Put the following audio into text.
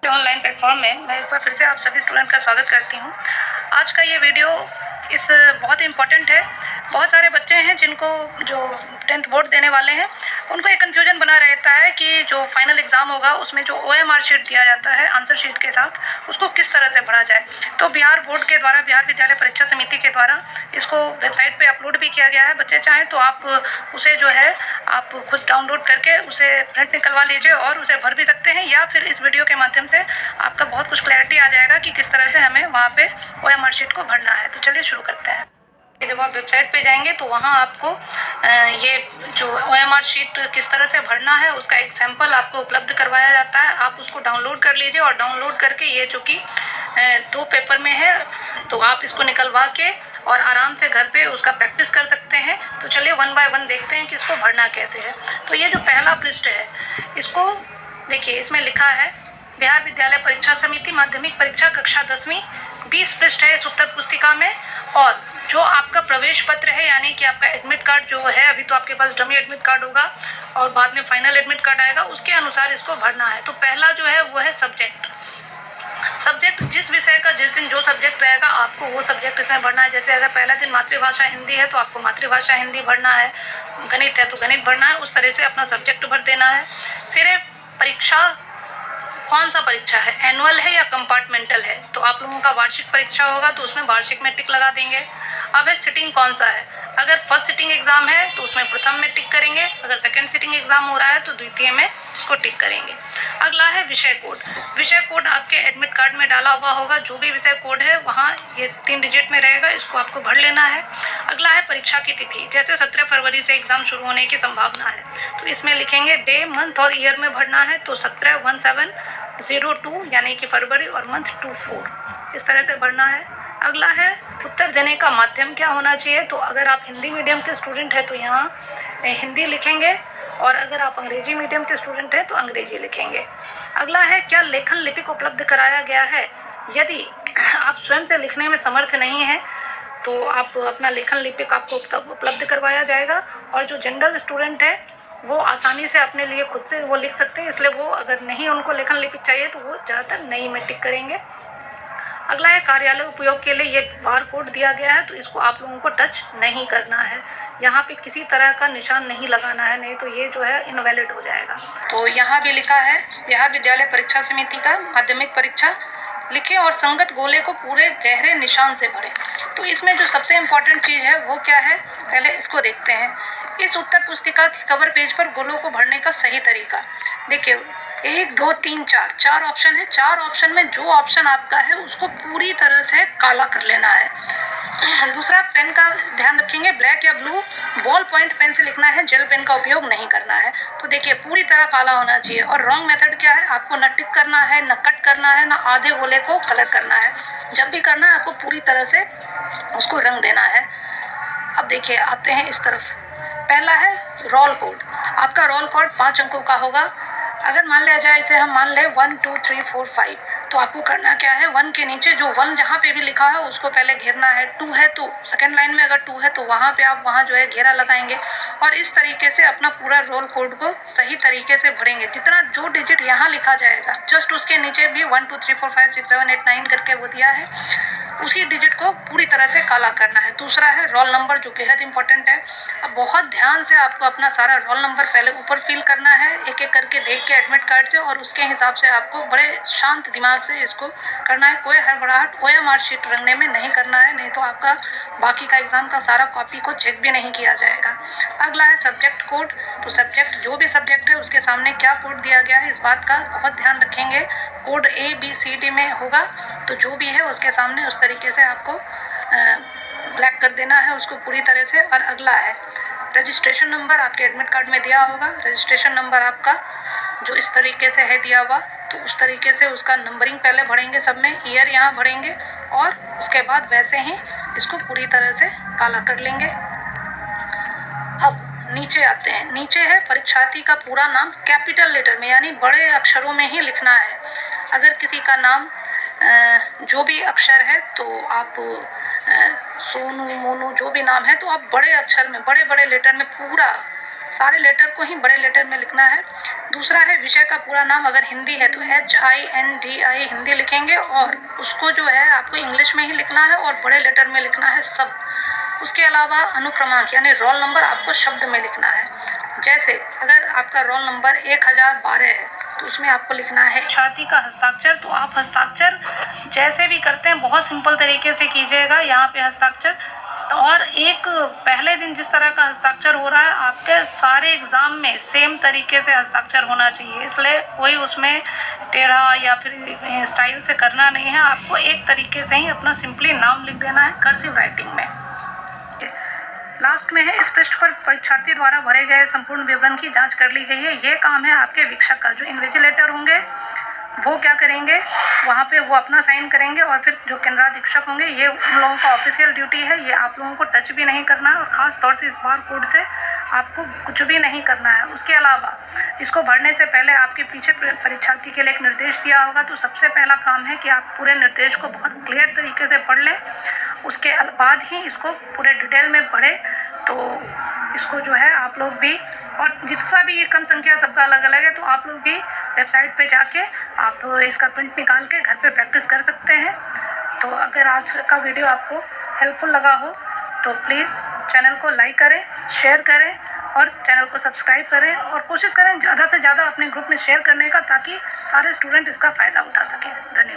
Online platform में मैं एक बार फिर से आप सभी स्टूडेंट का स्वागत करती हूँ। आज का ये वीडियो बहुत इम्पोर्टेंट है। बहुत सारे बच्चे हैं जिनको जो 10th बोर्ड देने वाले हैं उनको एक कन्फ्यूजन बना रहता है कि जो फाइनल एग्ज़ाम होगा उसमें जो OMR शीट दिया जाता है आंसर शीट के साथ, उसको किस तरह से भरा जाए। तो बिहार बोर्ड के द्वारा, बिहार विद्यालय परीक्षा समिति के द्वारा इसको वेबसाइट पे अपलोड भी किया गया है। बच्चे चाहें तो आप उसे जो है आप खुद डाउनलोड करके उसे प्रिंट निकलवा लीजिए और उसे भर भी सकते हैं, या फिर इस वीडियो के माध्यम से आपका बहुत कुछ क्लैरिटी आ जाएगा कि किस तरह से हमें वहाँ पे OMR शीट को भरना है। तो चलिए शुरू करते हैं। जब आप वेबसाइट पे जाएंगे तो वहाँ आपको ये जो OMR शीट किस तरह से भरना है उसका एक सैंपल आपको उपलब्ध करवाया जाता है। आप उसको डाउनलोड कर लीजिए और डाउनलोड करके ये जो कि 2 पेपर में है, तो आप इसको निकलवा के और आराम से घर पे उसका प्रैक्टिस कर सकते हैं। तो चलिए 1 बाय 1 देखते हैं कि इसको भरना कैसे है। तो ये जो पहला पृष्ठ है, इसको देखिए, इसमें लिखा है बिहार विद्यालय परीक्षा समिति माध्यमिक परीक्षा कक्षा 10वीं। 20 पृष्ठ है इस उत्तर पुस्तिका में, और जो आपका प्रवेश पत्र है यानी कि आपका एडमिट कार्ड जो है, अभी तो आपके पास डमी एडमिट कार्ड होगा और बाद में फाइनल एडमिट कार्ड आएगा, उसके अनुसार इसको भरना है। तो पहला जो है वो है सब्जेक्ट। जिस विषय का जिस दिन जो सब्जेक्ट रहेगा आपको वो सब्जेक्ट इसमें भरना है। जैसे अगर पहला दिन मातृभाषा हिंदी है तो आपको मातृभाषा हिंदी भरना है, गणित है तो गणित भरना है, उस तरह से अपना सब्जेक्ट भर देना है। फिर परीक्षा, कौन सा परीक्षा है, एनुअल है या कंपार्टमेंटल है। तो आप लोगों का वार्षिक परीक्षा होगा तो उसमें वार्षिक में टिक लगा देंगे। अब है सिटिंग कौन सा है, अगर फर्स्ट सिटिंग एग्जाम है तो उसमें प्रथम में टिक करेंगे, अगर सेकंड सिटिंग एग्जाम हो रहा है तो द्वितीय में उसको टिक करेंगे। अगला है विषय कोड। विषय कोड आपके एडमिट कार्ड में डाला हुआ होगा, जो भी विषय कोड है वहाँ ये 3 डिजिट में रहेगा, इसको आपको भर लेना है। अगला है परीक्षा की तिथि। जैसे 17 फरवरी से एग्जाम शुरू होने की संभावना है तो इसमें लिखेंगे डे, मंथ और ईयर में भरना है। तो 17/17/02 यानी कि फरवरी और मंथ 24, इस तरह से भरना है। अगला है उत्तर देने का माध्यम क्या होना चाहिए। तो अगर आप हिंदी मीडियम के स्टूडेंट हैं तो यहाँ हिंदी लिखेंगे, और अगर आप अंग्रेजी मीडियम के स्टूडेंट हैं तो अंग्रेजी लिखेंगे। अगला है क्या लेखन लिपिक उपलब्ध कराया गया है। यदि आप स्वयं से लिखने में समर्थ नहीं है तो आप अपना लेखन लिपिक आपको उपलब्ध करवाया जाएगा, और जो जनरल स्टूडेंट है वो आसानी से अपने लिए खुद से वो लिख सकते हैं, इसलिए वो अगर नहीं उनको लेखन लिपिक चाहिए तो वो ज़्यादातर नहीं में टिक करेंगे। अगला है कार्यालय उपयोग के लिए ये बार कोड दिया गया है, तो इसको आप लोगों को टच नहीं करना है। यहाँ पे किसी तरह का निशान नहीं लगाना है, नहीं तो ये जो है इनवैलिड हो जाएगा। तो यहाँ भी लिखा है बिहार विद्यालय परीक्षा समिति का माध्यमिक परीक्षा लिखें और संगत गोले को पूरे गहरे निशान से भरें। तो इसमें जो सबसे इम्पोर्टेंट चीज़ है वो क्या है, पहले इसको देखते हैं। इस उत्तर पुस्तिका के कवर पेज पर गोलों को भरने का सही तरीका देखिए, 1 2 3 4 4 ऑप्शन है। 4 ऑप्शन में जो ऑप्शन आपका है उसको पूरी तरह से काला कर लेना है। दूसरा, पेन का ध्यान रखेंगे, ब्लैक या ब्लू बॉल पॉइंट पेन से लिखना है, जेल पेन का उपयोग नहीं करना है। तो देखिए पूरी तरह काला होना चाहिए। और रॉन्ग मेथड क्या है, आपको न टिक करना है, न कट करना है, न आधे गोले को कलर करना है। जब भी करना है आपको पूरी तरह से उसको रंग देना है। अब देखिए आते हैं इस तरफ। पहला है रोल कोड। आपका रोल कोड 5 अंकों का होगा। अगर मान लिया जाए, इसे हम मान लें 1 2 3 4 5, तो आपको करना क्या है, 1 के नीचे जो 1 जहाँ पे भी लिखा है उसको पहले घेरना है। 2 है तो सेकंड लाइन में अगर 2 है तो वहाँ पे आप वहाँ जो है घेरा लगाएंगे, और इस तरीके से अपना पूरा रोल कोड को सही तरीके से भरेंगे। जितना जो डिजिट यहाँ लिखा जाएगा जस्ट उसके नीचे भी 1 2 3 4 5 6 7 8 9 करके वो दिया है, उसी डिजिट को पूरी तरह से काला करना है। दूसरा है रोल नंबर, जो बेहद इंपॉर्टेंट है। अब बहुत ध्यान से आपको अपना सारा रोल नंबर पहले ऊपर फिल करना है, एक एक करके देख के एडमिट कार्ड से, और उसके हिसाब से आपको बड़े शांत दिमाग से इसको करना है। कोई हड़बड़ाहट OMR शीट रंगने में नहीं करना है, नहीं तो आपका बाकी का एग्जाम का सारा कॉपी को चेक भी नहीं किया जाएगा। अगला है सब्जेक्ट कोड। तो सब्जेक्ट, जो भी सब्जेक्ट है उसके सामने क्या कोड दिया गया है इस बात का बहुत ध्यान रखेंगे। कोड ABCD में होगा, तो जो भी है उसके सामने उस तरीके से आपको ब्लैक कर देना है उसको पूरी तरह से। और अगला है रजिस्ट्रेशन नंबर, आपके एडमिट कार्ड में दिया होगा रजिस्ट्रेशन नंबर आपका, जो इस तरीके से है दिया हुआ, तो उस तरीके से उसका नंबरिंग पहले भरेंगे सब में, ईयर यहाँ भरेंगे, और उसके बाद वैसे ही इसको पूरी तरह से काला कर लेंगे। अब नीचे आते हैं। नीचे है परीक्षार्थी का पूरा नाम कैपिटल लेटर में यानी बड़े अक्षरों में ही लिखना है। अगर किसी का नाम जो भी अक्षर है तो आप सोनू, मोनू, जो भी नाम है तो आप बड़े अक्षर में, बड़े बड़े लेटर में पूरा सारे लेटर को ही बड़े लेटर में लिखना है। दूसरा है विषय का पूरा नाम, अगर हिंदी है तो HINDI हिंदी लिखेंगे और उसको जो है आपको इंग्लिश में ही लिखना है और बड़े लेटर में लिखना है सब। उसके अलावा अनुक्रमांक यानी रोल नंबर आपको शब्द में लिखना है। जैसे अगर आपका रोल नंबर 1012 है तो उसमें आपको लिखना है छाती का हस्ताक्षर। तो आप हस्ताक्षर जैसे भी करते हैं बहुत सिंपल तरीके से कीजिएगा यहाँ पे हस्ताक्षर। और एक पहले दिन जिस तरह का हस्ताक्षर हो रहा है आपके सारे एग्ज़ाम में सेम तरीके से हस्ताक्षर होना चाहिए, इसलिए कोई उसमें टेढ़ा या फिर स्टाइल से करना नहीं है। आपको एक तरीके से ही अपना सिंपली नाम लिख देना है कर्सिव राइटिंग में। लास्ट में है इस पृष्ठ पर परीक्षार्थी द्वारा भरे गए संपूर्ण विवरण की जांच कर ली गई है। ये काम है आपके वीक्षक का। जो इन्विजिलेटर होंगे वो क्या करेंगे, वहाँ पे वो अपना साइन करेंगे और फिर जो केंद्राधीक्षक होंगे ये उन लोगों का ऑफिशियल ड्यूटी है, ये आप लोगों को टच भी नहीं करना है और ख़ास तौर से इस बार कोड से आपको कुछ भी नहीं करना है। उसके अलावा इसको भरने से पहले आपके पीछे परीक्षार्थी के लिए एक निर्देश दिया होगा, तो सबसे पहला काम है कि आप पूरे निर्देश को बहुत क्लियर तरीके से पढ़ लें। उसके बाद ही इसको पूरे डिटेल में पढ़ें। तो इसको जो है आप लोग भी, और जितना भी ये कम संख्या सबका अलग अलग है, तो आप लोग भी वेबसाइट पे जाके आप इसका प्रिंट निकाल के घर पे प्रैक्टिस कर सकते हैं। तो अगर आज का वीडियो आपको हेल्पफुल लगा हो तो प्लीज़ चैनल को लाइक करें, शेयर करें और चैनल को सब्सक्राइब करें और कोशिश करें ज़्यादा से ज़्यादा अपने ग्रुप में शेयर करने का, ताकि सारे स्टूडेंट इसका फ़ायदा उठा सकें। धन्यवाद।